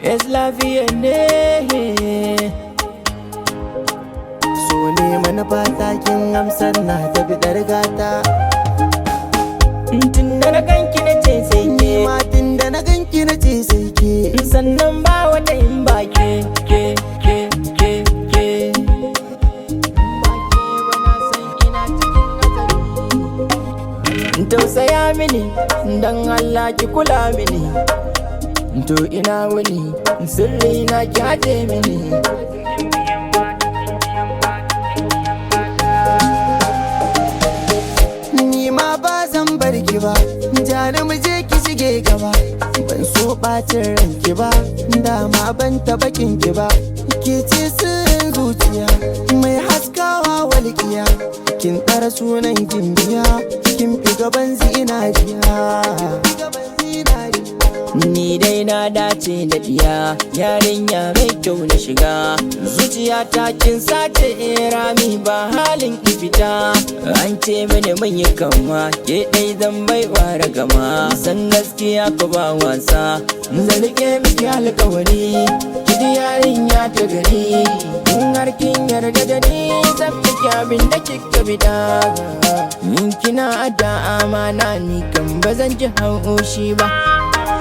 es Lafia ne. So ne manufa takin amsar na tafi gata. Tun da na ganki na ce sai ke, Ma tun da na ganki na ce sai ke. sannan ba wata in ba ke. Tausaya mini, dan Allah ki kula mini. To ina wuni, sirri na ki haje mini. Ni ma ba zan bar ki ba, jani mu je ki shige gaba. Ban so ɓacin ranki ba, dama ban taɓa kinki ba. Ke ce sirrin zuciya, mai haskawa walƙiya. Kin ɗara sunan gimbiya, kin fi gaban zinariya. Ni dai na dace da diya, yarinya mai kyau na shiga. Zuciya ta kin sace rami ba halin fita. An ce mini mun yi kama, ke dai zan baiwa ragama. San gaskiya ko ba wasa, zan rike miki alkawari. Kidi yarinya ta gari, in har kin yarda da ni zan miki abin da kika bida. In kina da amana ni kan bazan ji haushi ba.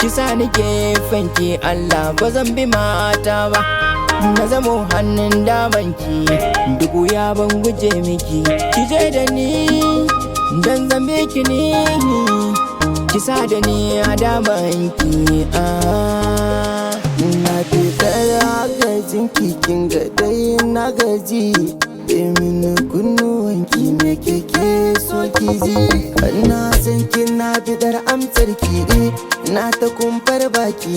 Kisa nike fanki Allah ba zan bi mata ba. Na zamo hannun damanki, duk ya ban guje miki. Kije da ni dan zambe ki ni, kisa da ni a damanki. Na fi tsara gajin kikin ga dai na gaji. Mini kunnuwanki me keke so ki ji. Na san kina bidar amsar ki, na ta kumfar baki.